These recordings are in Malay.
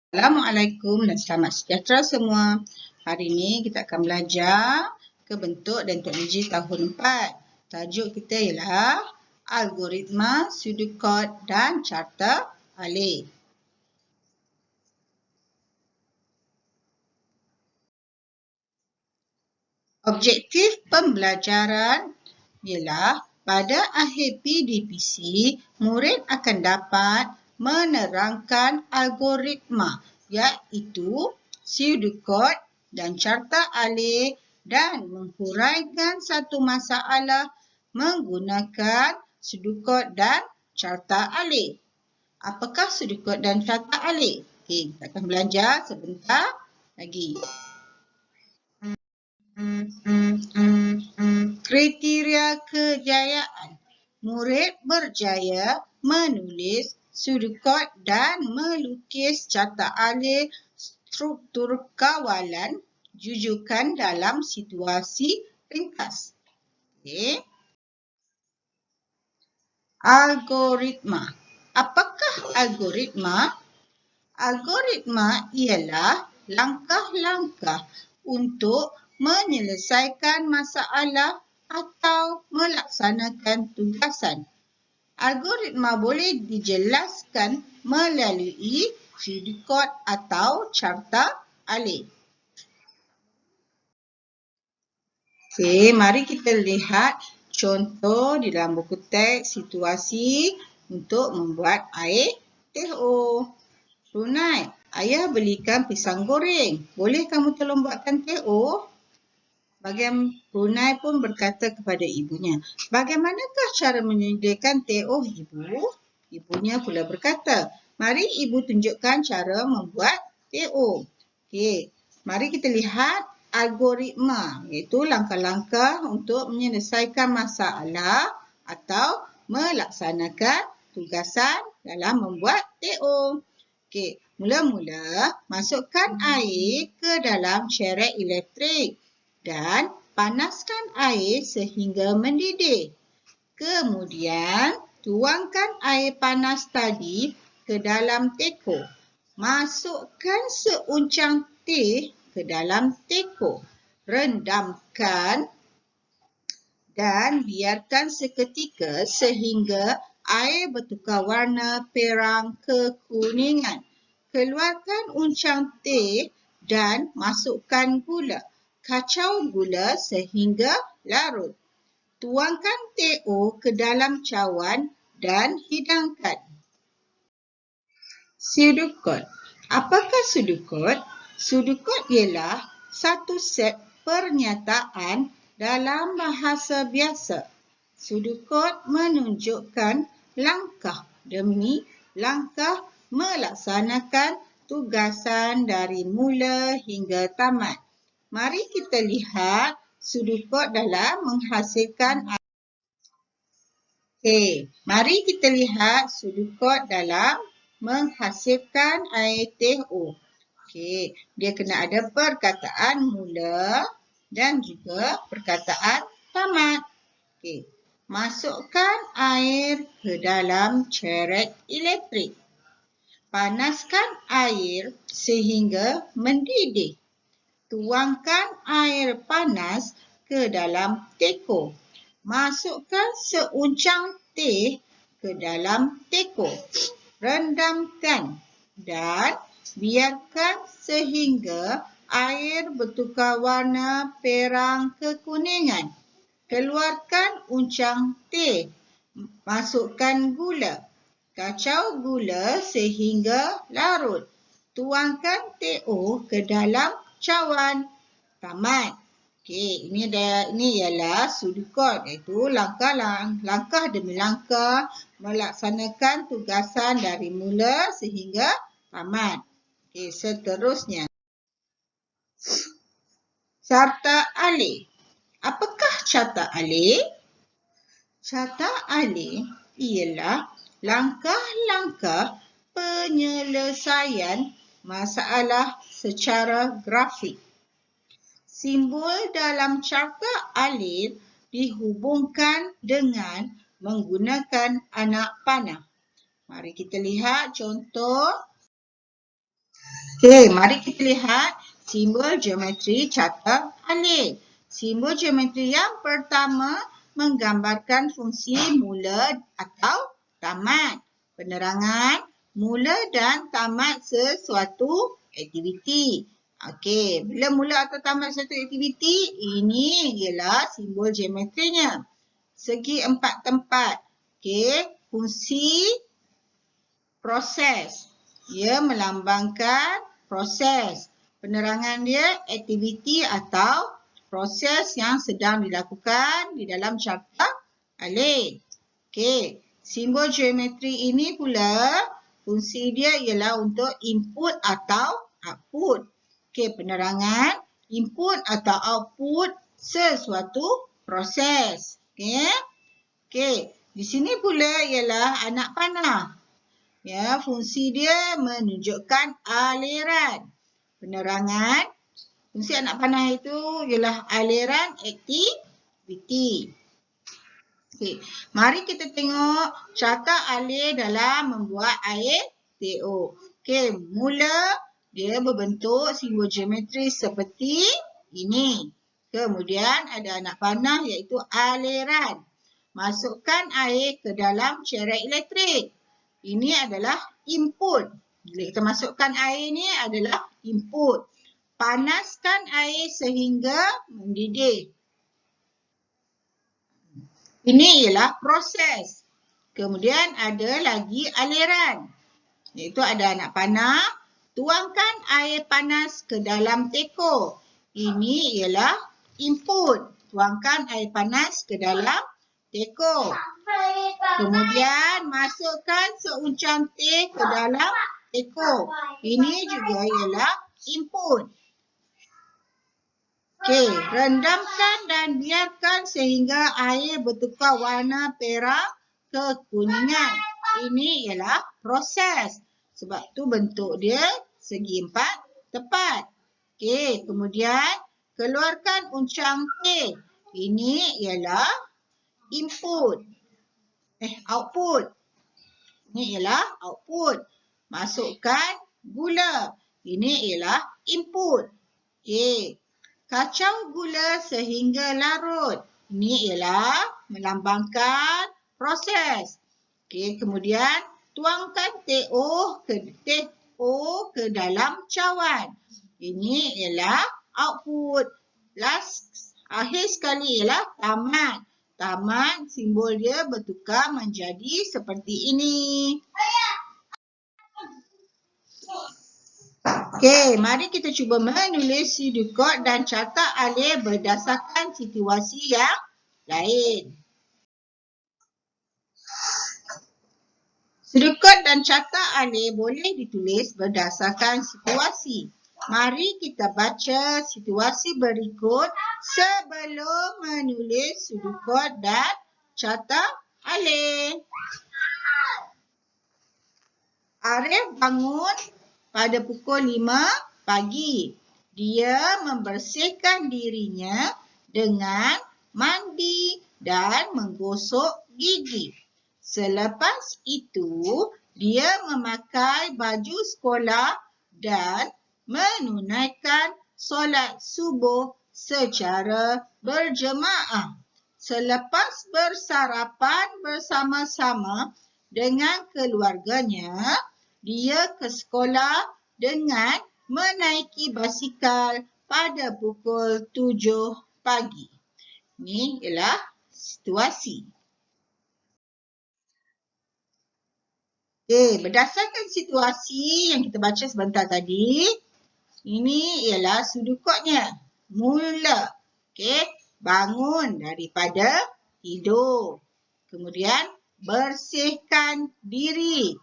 Assalamualaikum dan selamat sejahtera semua. Hari ini kita akan belajar ke bentuk dan teknologi tahun 4. Tajuk kita ialah algoritma pseudocode dan carta alih. Objektif pembelajaran ialah pada akhir PDPC, murid akan dapat menerangkan algoritma iaitu pseudocode dan carta alih dan menghuraikan satu masalah menggunakan pseudocode dan carta alih. Apakah pseudocode dan carta alih? Okey, kita akan belajar sebentar lagi. Kriteria kejayaan. Murid berjaya menulis pseudocode dan melukis carta alih struktur kawalan jujukan dalam situasi ringkas. Okey. Algoritma. Apakah algoritma? Algoritma ialah langkah-langkah untuk menyelesaikan masalah atau melaksanakan tugasan. Algoritma boleh dijelaskan melalui pseudocode atau carta alih. Okey, mari kita lihat contoh di dalam buku teks situasi untuk membuat air teh O. Brunei, ayah belikan pisang goreng. Boleh kamu tolong buatkan teh O? Bagian Brunei pun berkata kepada ibunya, bagaimanakah cara menyediakan teh O, ibu? Ibunya pula berkata, mari ibu tunjukkan cara membuat teh O. Okey, mari kita lihat algoritma, iaitu langkah-langkah untuk menyelesaikan masalah atau melaksanakan tugasan dalam membuat teh O. Okey, mula-mula masukkan air ke dalam cerek elektrik dan panaskan air sehingga mendidih. Kemudian, tuangkan air panas tadi ke dalam teko. Masukkan seuncang teh ke dalam teko. Rendamkan dan biarkan seketika sehingga air bertukar warna perang kekuningan. Keluarkan uncang teh dan masukkan gula. Kacau gula sehingga larut. Tuangkan teh O ke dalam cawan dan hidangkan. Pseudocode. Apakah pseudocode? Pseudocode ialah satu set pernyataan dalam bahasa biasa. Pseudocode menunjukkan langkah demi langkah melaksanakan tugasan dari mula hingga tamat. Mari kita lihat pseudocode dalam menghasilkan. Okey, mari kita lihat pseudocode dalam menghasilkan air teh O. Okey, dia kena ada perkataan mula dan juga perkataan tamat. Okey, masukkan air ke dalam cerek elektrik. Panaskan air sehingga mendidih. Tuangkan air panas ke dalam teko. Masukkan seuncang teh ke dalam teko. Rendamkan dan biarkan sehingga air bertukar warna perang kekuningan. Keluarkan uncang teh. Masukkan gula. Kacau gula sehingga larut. Tuangkan teh O ke dalam cawan. Tamat. Okey, ini ialah pseudocode, iaitu langkah demi langkah melaksanakan tugasan dari mula sehingga tamat. Okey, seterusnya. Carta alih. Apakah carta alih? Carta alih ialah langkah-langkah penyelesaian masalah secara grafik. Simbol dalam carta alih dihubungkan dengan menggunakan anak panah. Mari kita lihat contoh. Okey, mari kita lihat simbol geometri carta alif. Simbol geometri yang pertama menggambarkan fungsi mula atau tamat. Penerangan mula dan tamat sesuatu aktiviti. Okey, bila mula atau tamat suatu aktiviti, ini ialah simbol geometrinya. Segi empat tempat. Okey, fungsi proses. Ia melambangkan proses. Penerangan dia aktiviti atau proses yang sedang dilakukan di dalam carta alif. Okey, simbol geometri ini pula fungsi dia ialah untuk input atau output. Okey, penerangan input atau output sesuatu proses. Okey. Okey, di sini pula ialah anak panah. Ya, fungsi dia menunjukkan aliran. Penerangan, fungsi anak panah itu ialah aliran aktiviti. Okey, mari kita tengok carta alif dalam membuat air TO. Okey, mula dia berbentuk simbol geometri seperti ini. Kemudian ada anak panah iaitu aliran. Masukkan air ke dalam cerek elektrik. Ini adalah input. Bila kita masukkan air ni adalah input. Panaskan air sehingga mendidih. Ini ialah proses. Kemudian ada lagi aliran. Iaitu ada anak panah. Tuangkan air panas ke dalam teko. Ini ialah input. Tuangkan air panas ke dalam teko. Kemudian masukkan seuncang teh ke dalam teko. Ini juga ialah input. Okey, rendamkan dan biarkan sehingga air bertukar warna perak kekuningan. Ini ialah proses. Sebab tu bentuk dia segi empat tepat. Okey, kemudian keluarkan uncang teh. Ini ialah input. Output. Ini ialah output. Masukkan gula. Ini ialah input. Okey. Kacau gula sehingga larut. Ini ialah melambangkan proses. Okey, kemudian tuangkan teh O ke dalam cawan. Ini ialah output. Akhir sekali ialah tamat. Tamat, simbol dia bertukar menjadi seperti ini. Okey, mari kita cuba menulis pseudocode dan carta alif berdasarkan situasi yang lain. Pseudocode dan carta alif boleh ditulis berdasarkan situasi. Mari kita baca situasi berikut sebelum menulis pseudocode dan carta alif. Arif bangun pada pukul 5 pagi. Dia membersihkan dirinya dengan mandi dan menggosok gigi. Selepas itu, dia memakai baju sekolah dan menunaikan solat subuh secara berjemaah. Selepas bersarapan bersama-sama dengan keluarganya, dia ke sekolah dengan menaiki basikal pada pukul 7 pagi. Ini ialah situasi. Okey, berdasarkan situasi yang kita baca sebentar tadi, ini ialah pseudocode-nya. Mula. Okey, bangun daripada tidur. Kemudian bersihkan diri.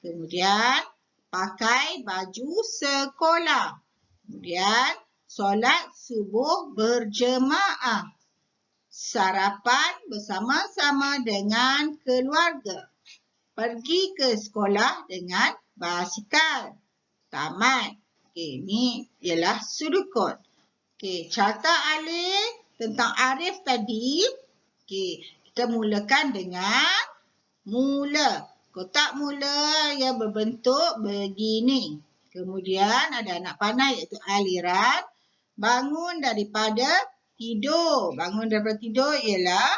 Kemudian pakai baju sekolah. Kemudian solat subuh berjemaah. Sarapan bersama-sama dengan keluarga. Pergi ke sekolah dengan basikal. Tamat. Okey, ini ialah pseudocode. Okey, carta alif tentang Arif tadi. Okey, kita mulakan dengan mula. Kotak mula yang berbentuk begini. Kemudian ada anak panah iaitu aliran. Bangun daripada tidur. Bangun daripada tidur ialah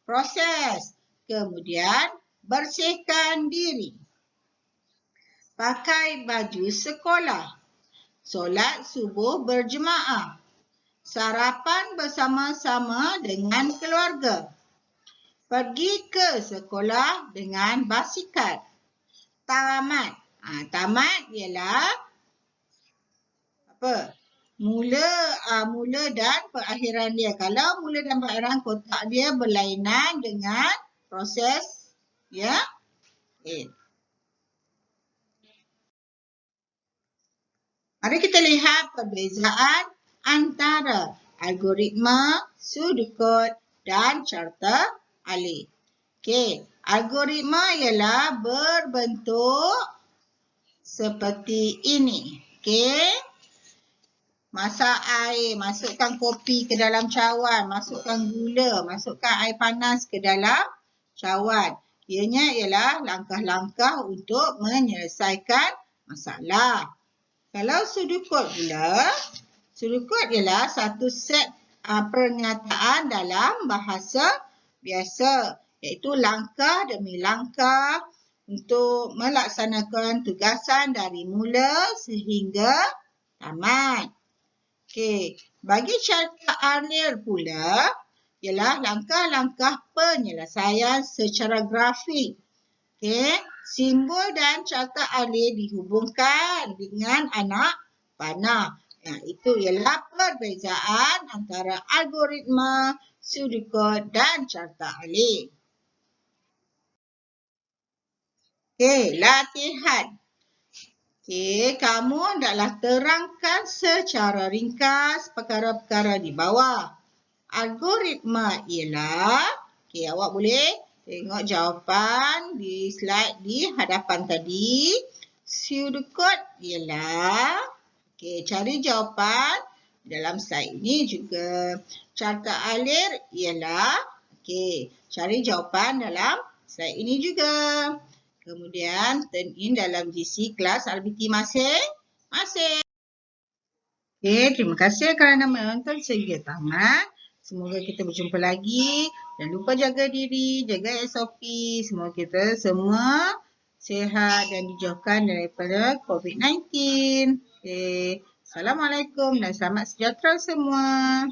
proses. Kemudian bersihkan diri. Pakai baju sekolah. Solat subuh berjemaah. Sarapan bersama-sama dengan keluarga. Pergi ke sekolah dengan basikal. Tamat. Tamat ialah apa? Mula dan perakhiran dia. Kalau mula dan perakhiran kotak dia berlainan dengan proses, ya. Okay. Mari kita lihat perbezaan antara algoritma, pseudocode dan carta alih. Okey, algoritma ialah berbentuk seperti ini. Okey. Masak air, masukkan kopi ke dalam cawan, masukkan gula, masukkan air panas ke dalam cawan. Ianya ialah langkah-langkah untuk menyelesaikan masalah. Kalau pseudocode pula, pseudocode ialah satu set pernyataan dalam bahasa biasa, iaitu langkah demi langkah untuk melaksanakan tugasan dari mula sehingga tamat. Okey, bagi carta alih pula ialah langkah-langkah penyelesaian secara grafik. Okey, simbol dan carta alih dihubungkan dengan anak panah. Itu ialah perbezaan antara algoritma, pseudocode dan carta alih. Okey, latihan. Okey, kamu hendaklah terangkan secara ringkas perkara-perkara di bawah. Algoritma ialah, okey, awak boleh tengok jawapan di slide di hadapan tadi. Pseudocode ialah, okey, cari jawapan dalam slide ini juga. Carta alih ialah, okey, cari jawapan dalam slide ini juga. Kemudian turn in dalam GC kelas RBT masing-masing. Okey, terima kasih kerana menonton sehingga tamat. Semoga kita berjumpa lagi. Jangan lupa jaga diri, jaga SOP. Semoga kita semua sihat dan dijauhkan daripada COVID-19. Okey, Assalamualaikum dan selamat sejahtera semua.